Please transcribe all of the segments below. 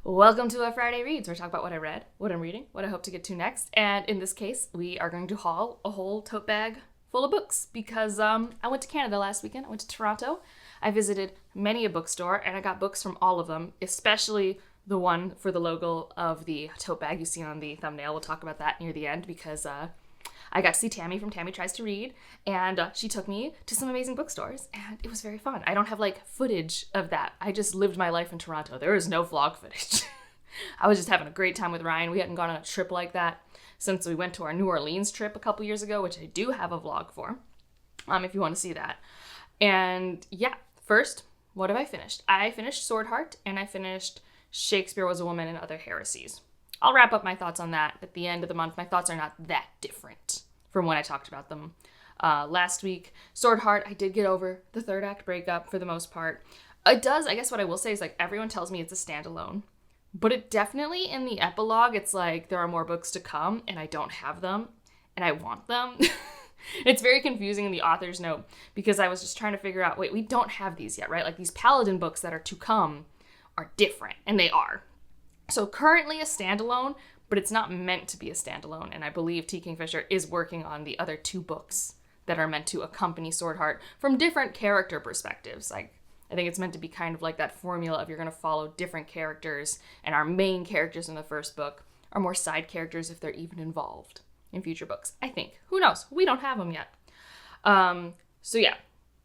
Welcome to a Friday Reads, where I talk about what I read, what I'm reading, what I hope to get to next. And in this case, we are going to haul a whole tote bag full of books because I went to Canada last weekend. I went to Toronto. I visited many a bookstore and I got books from all of them, especially the one for the logo of the tote bag you see on the thumbnail. We'll talk about that near the end because I got to see Tammy from Tammy Tries to Read, and she took me to some amazing bookstores, and it was very fun. I don't have, footage of that. I just lived my life in Toronto. There is no vlog footage. I was just having a great time with Ryan. We hadn't gone on a trip like that since we went to our New Orleans trip a couple years ago, which I do have a vlog for, if you want to see that. And yeah, first, what have I finished? I finished Sword Heart, and I finished Shakespeare Was a Woman and Other Heresies. I'll wrap up my thoughts on that at the end of the month. My thoughts are not that different from when I talked about them last week. Sword Heart, I did get over the third act breakup for the most part. It does, I guess what I will say is everyone tells me it's a standalone, but it definitely in the epilogue, it's there are more books to come and I don't have them and I want them. It's very confusing in the author's note because I was just trying to figure out, wait, we don't have these yet, right? These Paladin books that are to come are different, and they are. So currently a standalone, but it's not meant to be a standalone. And I believe T. Kingfisher is working on the other two books that are meant to accompany Sword Heart from different character perspectives. I think it's meant to be kind of like that formula of you're going to follow different characters, and our main characters in the first book are more side characters if they're even involved in future books. I think. Who knows? We don't have them yet. So yeah.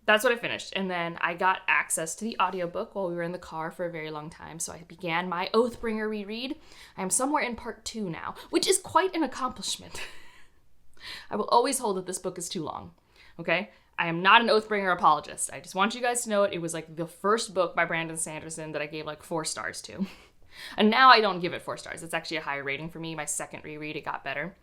That's what I finished. And then I got access to the audiobook while we were in the car for a very long time. So I began my Oathbringer reread. I am somewhere in part 2 now, which is quite an accomplishment. I will always hold that this book is too long. Okay? I am not an Oathbringer apologist. I just want you guys to know it. It was the first book by Brandon Sanderson that I gave 4 stars to. And now I don't give it 4 stars. It's actually a higher rating for me. My second reread, it got better.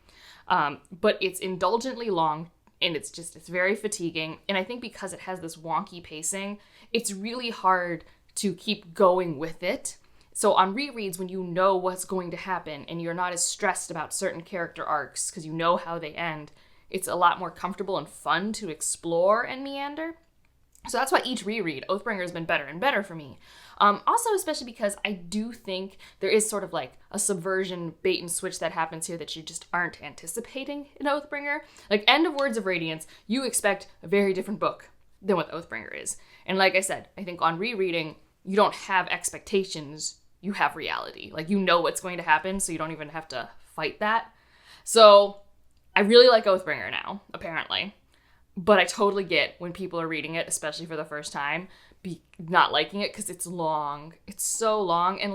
But it's indulgently long. And it's very fatiguing. And I think because it has this wonky pacing, it's really hard to keep going with it. So on rereads, when you know what's going to happen and you're not as stressed about certain character arcs because you know how they end, it's a lot more comfortable and fun to explore and meander. So that's why each reread, Oathbringer has been better and better for me. Also, especially because I do think there is sort of a subversion bait and switch that happens here that you just aren't anticipating in Oathbringer. End of Words of Radiance, you expect a very different book than what Oathbringer is. And like I said, I think on rereading, you don't have expectations, you have reality. You know what's going to happen, so you don't even have to fight that. So I really like Oathbringer now, apparently. But I totally get when people are reading it, especially for the first time, not liking it because it's long. It's so long. And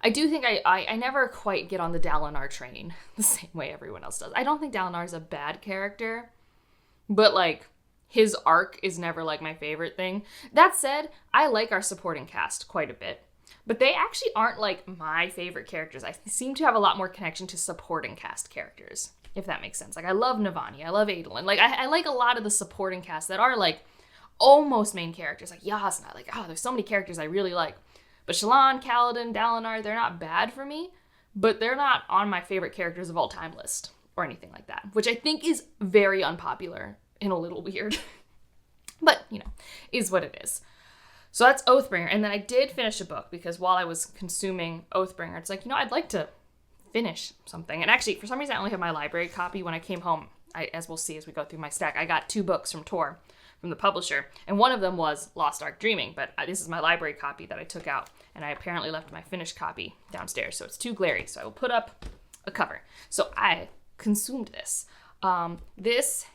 I do think I never quite get on the Dalinar train the same way everyone else does. I don't think Dalinar's a bad character, but his arc is never my favorite thing. That said, I like our supporting cast quite a bit. But they actually aren't my favorite characters. I seem to have a lot more connection to supporting cast characters, if that makes sense. I love Navani. I love Adolin. I like a lot of the supporting cast that are almost main characters. Yasna. There's so many characters I really like. But Shallan, Kaladin, Dalinar, they're not bad for me, but they're not on my favorite characters of all time list or anything like that, which I think is very unpopular and a little weird. But, is what it is. So that's Oathbringer. And then I did finish a book because while I was consuming Oathbringer, it's I'd like to finish something. And actually, for some reason, I only have my library copy. When I came home, as we'll see as we go through my stack, I got 2 books from Tor, from the publisher, and one of them was Lost Ark Dreaming, but this is my library copy that I took out, and I apparently left my finished copy downstairs, so it's too glary, so I will put up a cover. So I consumed this. This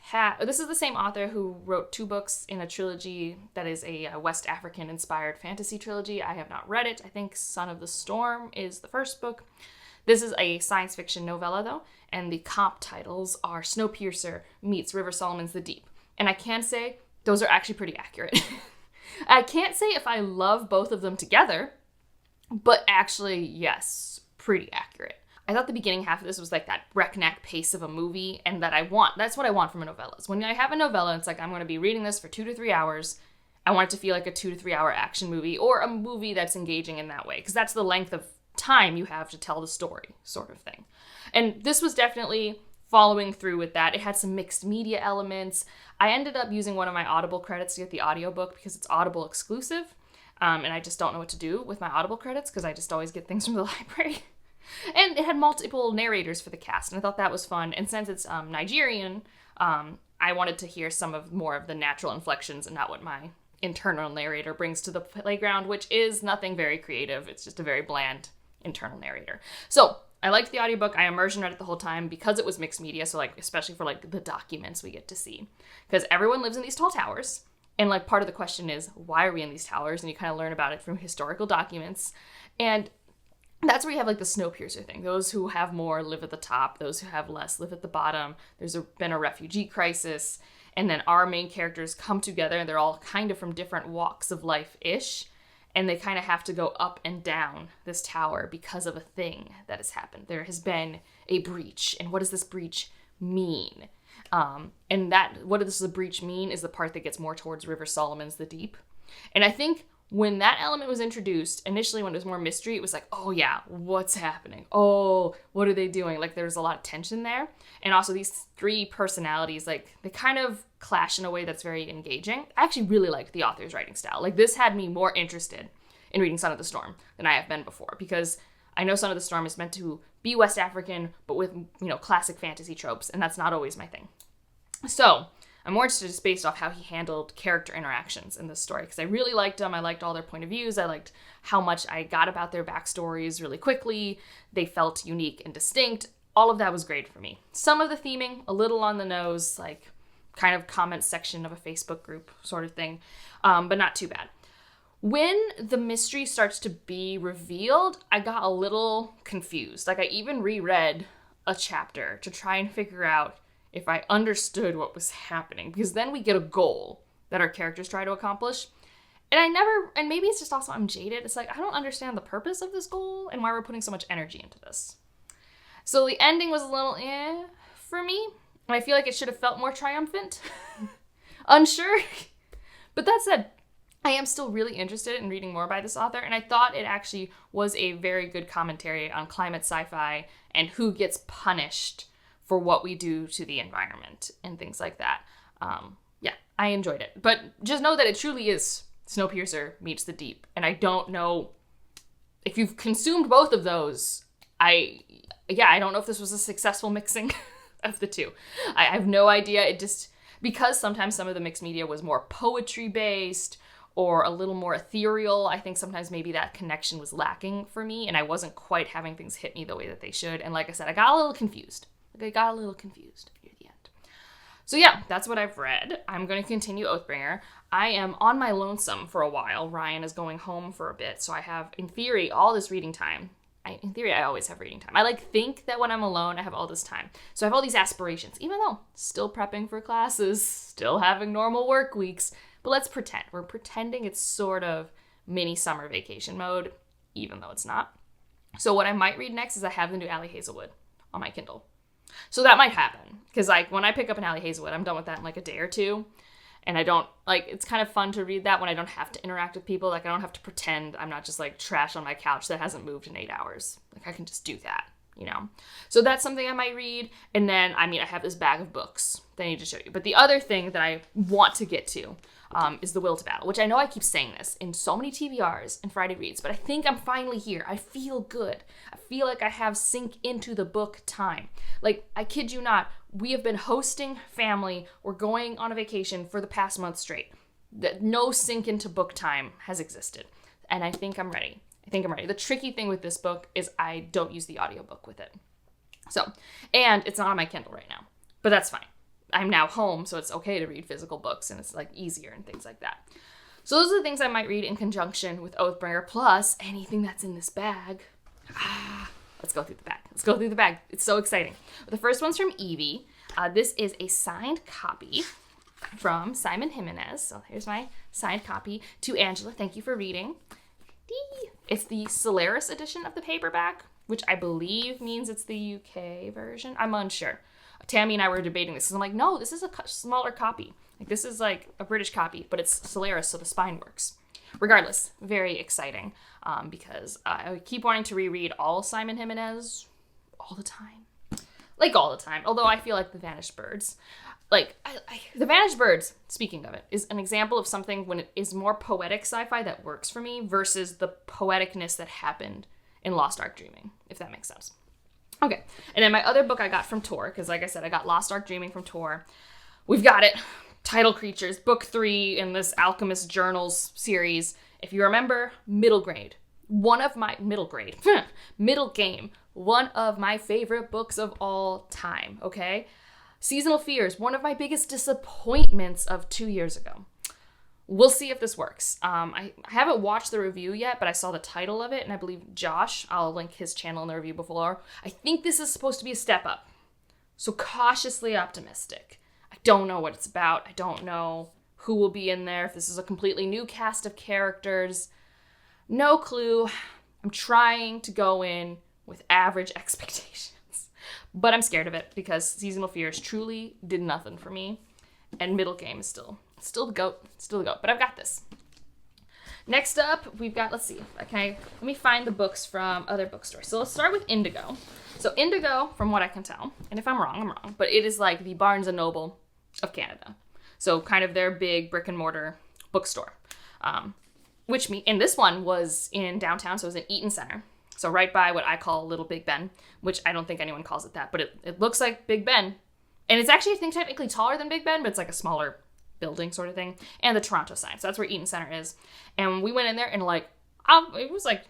is the same author who wrote 2 books in a trilogy that is a West African-inspired fantasy trilogy. I have not read it. I think Son of the Storm is the first book. This is a science fiction novella, though, and the comp titles are Snowpiercer meets River Solomon's The Deep. And I can say those are actually pretty accurate. I can't say if I love both of them together, but actually, yes, pretty accurate. I thought the beginning half of this was that breakneck pace of a movie, and that's what I want from a novella. When I have a novella, it's I'm going to be reading this for 2 to 3 hours. I want it to feel like a 2 to 3 hour action movie, or a movie that's engaging in that way, because that's the length of time you have to tell the story, sort of thing. And this was definitely following through with that. It had some mixed media elements. I ended up using one of my Audible credits to get the audiobook because it's Audible exclusive. And I just don't know what to do with my Audible credits because I just always get things from the library. And it had multiple narrators for the cast, and I thought that was fun. And since it's Nigerian, I wanted to hear more of the natural inflections and not what my internal narrator brings to the playground, which is nothing very creative. It's just a very bland internal narrator. So I liked the audiobook. I immersion read it the whole time because it was mixed media. So like, especially for like the documents we get to see, because everyone lives in these tall towers. And like part of the question is, why are we in these towers? And you kind of learn about it from historical documents. And that's where you have like the Snowpiercer thing. Those who have more live at the top. Those who have less live at the bottom. There's been a refugee crisis. And then our main characters come together and they're all kind of from different walks of life-ish. And they kind of have to go up and down this tower because of a thing that has happened. There has been a breach. And what does this breach mean? And what does the breach mean is the part that gets more towards River Solomon's The Deep. And I think when that element was introduced, initially when it was more mystery, it was like, oh yeah, what's happening? Oh, what are they doing? Like there's a lot of tension there. And also these three personalities, like they kind of clash in a way that's very engaging. I actually really liked the author's writing style. Like this had me more interested in reading Son of the Storm than I have been before, because I know Son of the Storm is meant to be West African, but with, classic fantasy tropes, and that's not always my thing. So I'm more interested just based off how he handled character interactions in this story, because I really liked them. I liked all their point of views. I liked how much I got about their backstories really quickly. They felt unique and distinct. All of that was great for me. Some of the theming, a little on the nose, like kind of comment section of a Facebook group sort of thing, but not too bad. When the mystery starts to be revealed, I got a little confused. Like I even reread a chapter to try and figure out if I understood what was happening, because then we get a goal that our characters try to accomplish. And maybe it's just also I'm jaded. It's like, I don't understand the purpose of this goal and why we're putting so much energy into this. So the ending was a little for me. And I feel like it should have felt more triumphant. Unsure. But that said, I am still really interested in reading more by this author, and I thought it actually was a very good commentary on climate sci-fi and who gets punished for what we do to the environment and things like that. Yeah, I enjoyed it. But just know that it truly is Snowpiercer meets The Deep, and I don't know if you've consumed both of those. I don't know if this was a successful mixing of the two. I have no idea. It just, because sometimes some of the mixed media was more poetry-based or a little more ethereal, I think sometimes maybe that connection was lacking for me, and I wasn't quite having things hit me the way that they should. And like I said, I got a little confused near the end. So yeah, that's what I've read. I'm going to continue Oathbringer. I am on my lonesome for a while. Ryan is going home for a bit, so I have, in theory, all this reading time. In theory, I always have reading time. I think that when I'm alone, I have all this time. So I have all these aspirations, even though still prepping for classes, still having normal work weeks. But let's pretend. We're pretending it's sort of mini summer vacation mode, even though it's not. So what I might read next is I have the new Allie Hazelwood on my Kindle. So that might happen, because when I pick up an Allie Hazelwood, I'm done with that in a day or two. And I don't, it's kind of fun to read that when I don't have to interact with people. I don't have to pretend I'm not just trash on my couch that hasn't moved in 8 hours. I can just do that, So that's something I might read. And then, I have this bag of books that I need to show you. But the other thing that I want to get to is The Will to Battle, which I know I keep saying this in so many TBRs and Friday Reads, but I think I'm finally here. I feel good. I feel like I have sink into the book time. I kid you not, we have been hosting family. We're going on a vacation for the past month straight. No sink into book time has existed. And I think I'm ready. The tricky thing with this book is I don't use the audiobook with it. So, and it's not on my Kindle right now, but that's fine. I'm now home, so it's okay to read physical books, and it's easier and things like that. So those are the things I might read in conjunction with Oathbringer, plus anything that's in this bag. Let's go through the bag. It's so exciting. The first one's from Evie. This is a signed copy from Simon Jimenez. So here's my signed copy to Angela. Thank you for reading. It's the Solaris edition of the paperback, which I believe means it's the UK version. I'm unsure. Tammy and I were debating this, and I'm no, this is a smaller copy. This is a British copy, but it's Solaris, so the spine works. Regardless, very exciting, because I keep wanting to reread all Simon Jimenez all the time. like all the time. Although I feel like The Vanished Birds, like The Vanished Birds, speaking of it, is an example of something when it is more poetic sci-fi that works for me versus the poeticness that happened in Lost Ark Dreaming, if that makes sense. Okay, and then my other book I got from Tor, because like I said, I got Lost Ark Dreaming from Tor. We've got it. Title Creatures, book 3 in this Alchemist Journals series. If you remember, middle game, one of my favorite books of all time, okay? Seasonal Fears, one of my biggest disappointments of 2 years ago. We'll see if this works. I haven't watched the review yet, but I saw the title of it, and I believe Josh, I'll link his channel in the review below. I think this is supposed to be a step up. So cautiously optimistic. I don't know what it's about. I don't know who will be in there, if this is a completely new cast of characters. No clue. I'm trying to go in with average expectations. But I'm scared of it because Seasonal Fears truly did nothing for me. And Middle Game is still the GOAT. Still the GOAT. But I've got this. Next up, we've got, let's see. Okay, let me find the books from other bookstores. So let's start with Indigo. So Indigo, from what I can tell, and if I'm wrong, I'm wrong, but it is like the Barnes & Noble of Canada. So kind of their big brick and mortar bookstore. And this one was in downtown, so it was in Eaton Center. So right by what I call Little Big Ben, which I don't think anyone calls it that, but it looks like Big Ben. And it's actually, I think, technically taller than Big Ben, but it's like a smaller building sort of thing. And the Toronto sign. So that's where Eaton Center is. And we went in there and it was like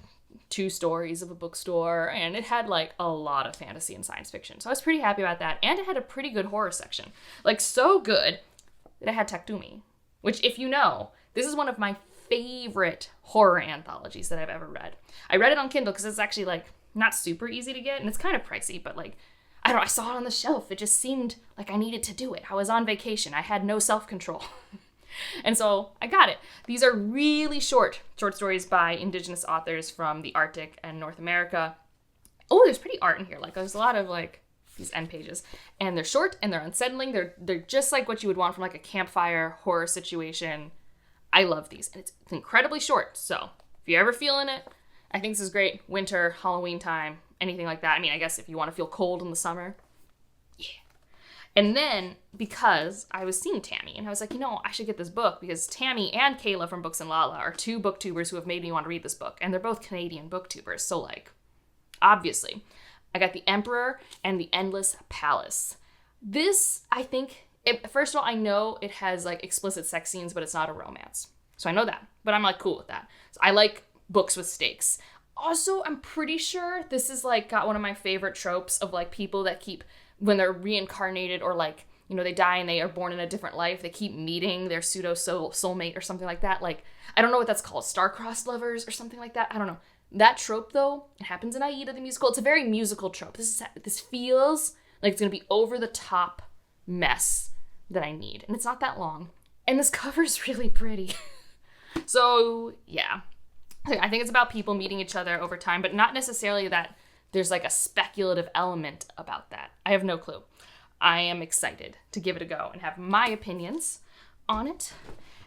2 stories of a bookstore, and it had like a lot of fantasy and science fiction. So I was pretty happy about that. And it had a pretty good horror section. Like so good that it had Takdumi, which if you know, this is one of my favorite horror anthologies that I've ever read. I read it on Kindle because it's actually like not super easy to get and it's kind of pricey, but like, I saw it on the shelf. It just seemed like I needed to do it. I was on vacation. I had no self-control. And so I got it. These are really short stories by indigenous authors from the Arctic and North America. Oh, there's pretty art in here. Like there's a lot of like these end pages, and they're short and they're unsettling. They're just like what you would want from like a campfire horror situation. I love these, and it's incredibly short. So if you're ever feeling it, I think this is great. Winter, Halloween time, anything like that. I mean, I guess if you want to feel cold in the summer, yeah. And then, because I was seeing Tammy, and I was like, I should get this book, because Tammy and Kayla from Books and Lala are 2 booktubers who have made me want to read this book, and they're both Canadian booktubers, so like, obviously. I got The Emperor and The Endless Palace. This, I think, first of all, I know it has like explicit sex scenes, but it's not a romance. So I know that, but I'm like cool with that. So I like books with stakes. Also, I'm pretty sure this is like got one of my favorite tropes of like people that keep, when they're reincarnated or like, they die and they are born in a different life, they keep meeting their pseudo soulmate or something like that. Like, I don't know what that's called, star-crossed lovers or something like that. I don't know. That trope though, it happens in Aida the musical. It's a very musical trope. This feels like it's going to be over the top mess that I need. And it's not that long. And this cover's really pretty. So, yeah. I think it's about people meeting each other over time, but not necessarily that there's like a speculative element about that. I have no clue. I am excited to give it a go and have my opinions on it.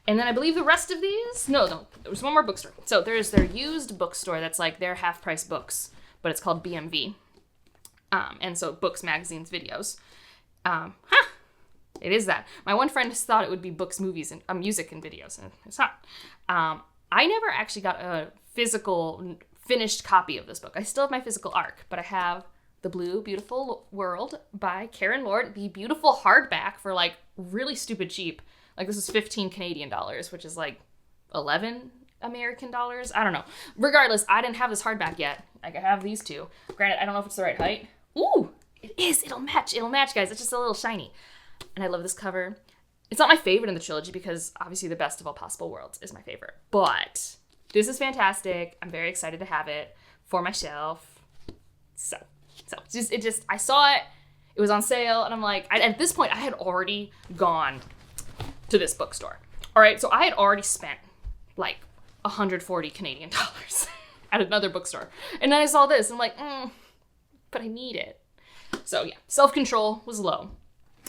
And then I believe the rest of these, no, there's one more bookstore. So there's their used bookstore that's like their half-price books, but it's called BMV. And so books, magazines, videos. It is that. My one friend thought it would be books, movies, and music and videos, and it's not. I never actually got a physical, finished copy of this book. I still have my physical ARC, but I have The Blue Beautiful World by Karen Lord, the beautiful hardback for like really stupid cheap. Like this is 15 Canadian dollars, which is like 11 American dollars. I don't know. Regardless, I didn't have this hardback yet. I have these 2. Granted, I don't know if it's the right height. Ooh, it is. It'll match, guys. It's just a little shiny. And I love this cover. It's not my favorite in the trilogy because obviously The Best of All Possible Worlds is my favorite. But this is fantastic. I'm very excited to have it for my shelf. So I saw it. It was on sale, and I'm like, at this point, I had already gone to this bookstore. All right, so I had already spent like 140 Canadian dollars at another bookstore. And then I saw this, and I'm like, but I need it. So yeah, self-control was low.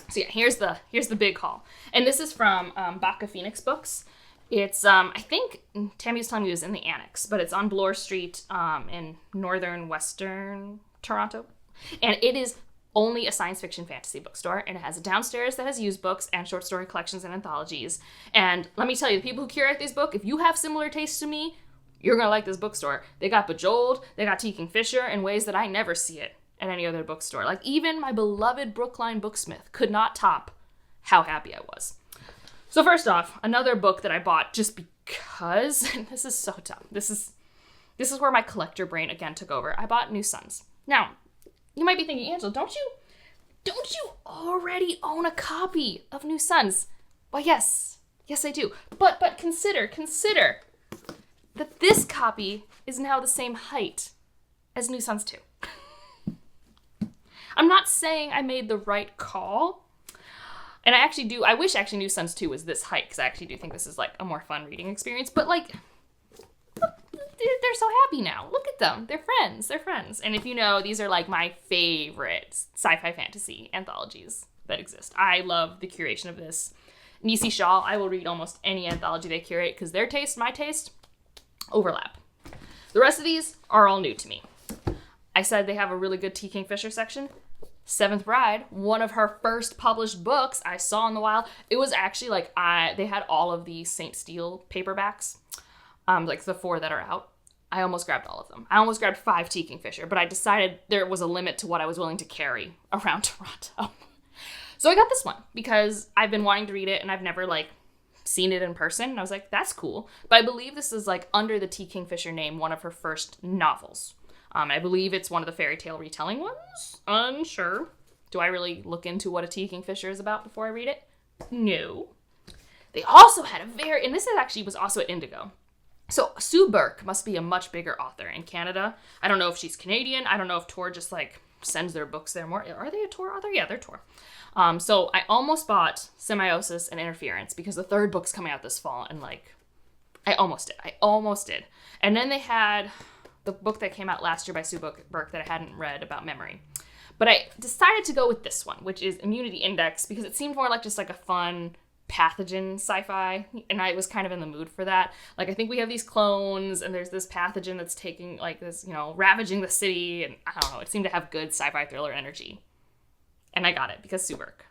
So yeah, here's the big haul. And this is from Bakka Phoenix Books. It's, I think Tammy was telling me it was in the Annex, but it's on Bloor Street in northern western Toronto. And it is only a science fiction fantasy bookstore, and it has a downstairs that has used books and short story collections and anthologies. And let me tell you, the people who curate this book, if you have similar tastes to me, you're gonna like this bookstore. They got Bejeweled, they got T. Kingfisher in ways that I never see it at any other bookstore. Like, even my beloved Brookline Booksmith could not top how happy I was. So first off, another book that I bought just because, and this is so dumb. This is where my collector brain again took over. I bought New Sons. Now, you might be thinking, Angela, don't you already own a copy of New Sons? Well, yes, I do. But consider that this copy is now the same height as New Sons 2. I'm not saying I made the right call. And I wish actually New Sons 2 was this height, because I actually do think this is like a more fun reading experience. But like, they're so happy now. Look at them. They're friends. And if you know, these are like my favorite sci-fi fantasy anthologies that exist. I love the curation of this. Nisi Shaw, I will read almost any anthology they curate because their taste, my taste, overlap. The rest of these are all new to me. I said they have a really good T. Kingfisher section. Seventh Bride, one of her first published books I saw in the wild. It was actually like, they had all of the Saint Steel paperbacks, like the 4 that are out. I almost grabbed all of them. I almost grabbed 5 T. Kingfisher, but I decided there was a limit to what I was willing to carry around Toronto. So I got this one because I've been wanting to read it and I've never like seen it in person. And I was like, that's cool. But I believe this is like under the T. Kingfisher name, one of her first novels. I believe it's one of the fairy tale retelling ones. Unsure. Do I really look into what a T. Kingfisher is about before I read it? No. They also had and this actually was also at Indigo. So Sue Burke must be a much bigger author in Canada. I don't know if she's Canadian. I don't know if Tor just like sends their books there more. Are they a Tor author? Yeah, they're Tor. So I almost bought Semiosis and Interference because the 3rd book's coming out this fall, and like, I almost did. And then they had the book that came out last year by Sue Burke that I hadn't read about memory. But I decided to go with this one, which is Immunity Index, because it seemed more like just like a fun pathogen sci-fi, and I was kind of in the mood for that. Like, I think we have these clones, and there's this pathogen that's taking, like, this, ravaging the city, and I don't know, it seemed to have good sci-fi thriller energy. And I got it, because Sue Burke.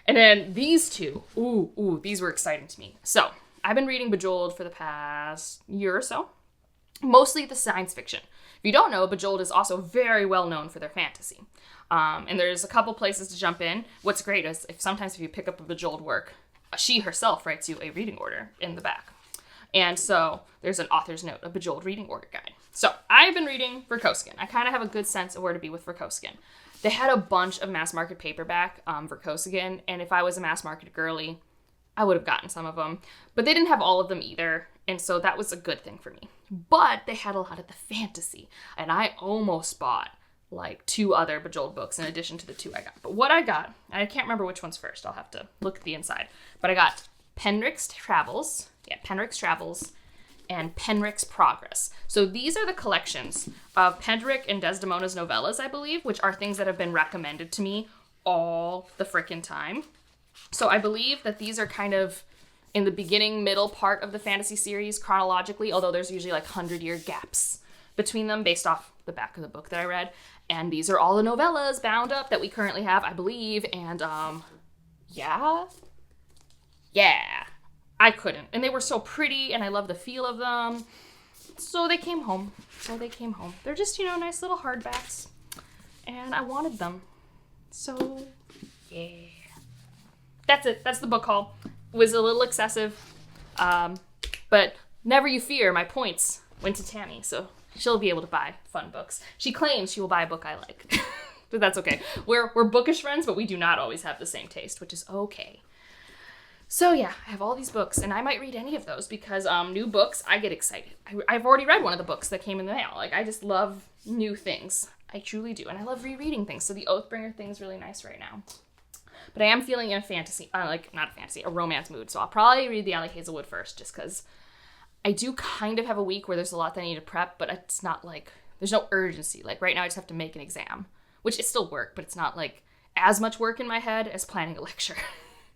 And then these two, these were exciting to me. So, I've been reading Bejeweled for the past year or so, mostly the science fiction. If you don't know, Bejeweled is also very well known for their fantasy. And there's a couple places to jump in. What's great is sometimes if you pick up a Bejeweled work, she herself writes you a reading order in the back. And so there's an author's note, a Bejeweled reading order guide. So I've been reading Verkoskin. I kind of have a good sense of where to be with Verkoskin. They had a bunch of mass market paperback Verkoskin, and if I was a mass market girly, I would have gotten some of them. But they didn't have all of them either, and so that was a good thing for me. But they had a lot of the fantasy, and I almost bought like 2 other Bejeweled books in addition to the 2 I got. But what I got, I can't remember which one's first. I'll have to look at the inside. But I got Penrick's Travels, and Penrick's Progress. So these are the collections of Penrick and Desdemona's novellas, I believe, which are things that have been recommended to me all the frickin' time. So I believe that these are kind of in the beginning, middle part of the fantasy series chronologically, although there's usually like 100-year gaps between them based off the back of the book that I read. And these are all the novellas bound up that we currently have, I believe. And, yeah, I couldn't. And they were so pretty, and I love the feel of them. So they came home. They're just, nice little hardbacks. And I wanted them. So, yeah. That's it. That's the book haul. It was a little excessive. But never you fear, my points went to Tammy, so she'll be able to buy fun books. She claims she will buy a book I like. But that's okay. We're bookish friends, but we do not always have the same taste, which is okay. So yeah, I have all these books, and I might read any of those because new books, I get excited. I've already read one of the books that came in the mail. Like, I just love new things. I truly do. And I love rereading things. So the Oathbringer thing's really nice right now. But I am feeling in a romance mood. So I'll probably read the Ally Hazelwood first, just because I do kind of have a week where there's a lot that I need to prep, but it's not like, there's no urgency. Like, right now I just have to make an exam, which is still work, but it's not like as much work in my head as planning a lecture.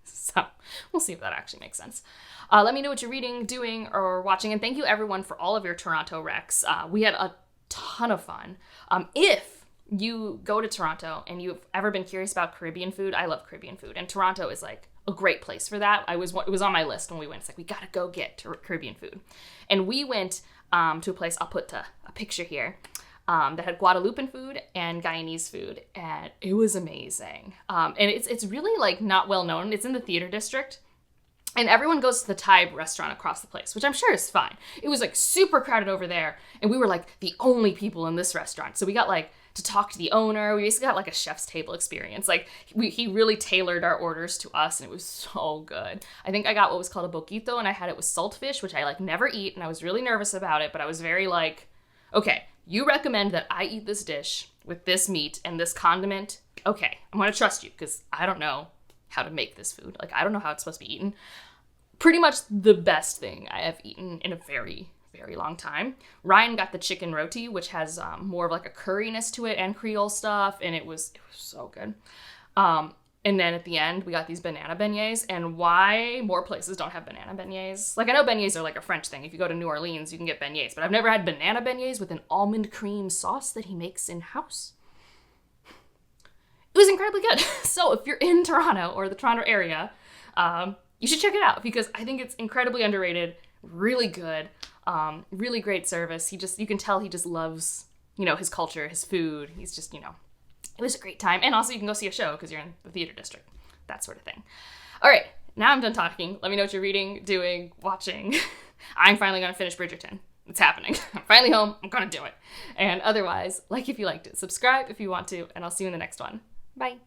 So we'll see if that actually makes sense. Let me know what you're reading, doing, or watching. And thank you everyone for all of your Toronto recs. We had a ton of fun. If you go to Toronto and you've ever been curious about Caribbean food, I love Caribbean food. And Toronto is like a great place for that. It was on my list when we went. It's like, we got to go get Caribbean food. And we went to a place, I'll put a picture here, that had Guadeloupean food and Guyanese food. And it was amazing. And it's really like not well known. It's in the theater district. And everyone goes to the Thai restaurant across the place, which I'm sure is fine. It was like super crowded over there. And we were like the only people in this restaurant. So we got like to talk to the owner. We basically got like a chef's table experience. Like he really tailored our orders to us and it was so good. I think I got what was called a Bokito and I had it with saltfish, which I like never eat. And I was really nervous about it, but I was very like, okay, you recommend that I eat this dish with this meat and this condiment. Okay, I'm going to trust you because I don't know how to make this food. Like, I don't know how it's supposed to be eaten. Pretty much the best thing I have eaten in a very, very long time. Ryan got the chicken roti, which has more of like a curriness to it and Creole stuff, and it was so good. And then at the end, we got these banana beignets, and why more places don't have banana beignets. Like, I know beignets are like a French thing. If you go to New Orleans, you can get beignets, but I've never had banana beignets with an almond cream sauce that he makes in-house. It was incredibly good. So if you're in Toronto or the Toronto area, you should check it out because I think it's incredibly underrated, really good, really great service. You can tell he just loves, his culture, his food. He's just, it was a great time. And also you can go see a show because you're in the theater district, that sort of thing. All right, now I'm done talking. Let me know what you're reading, doing, watching. I'm finally going to finish Bridgerton. It's happening. I'm finally home. I'm going to do it. And otherwise, like if you liked it, subscribe if you want to, and I'll see you in the next one. Bye.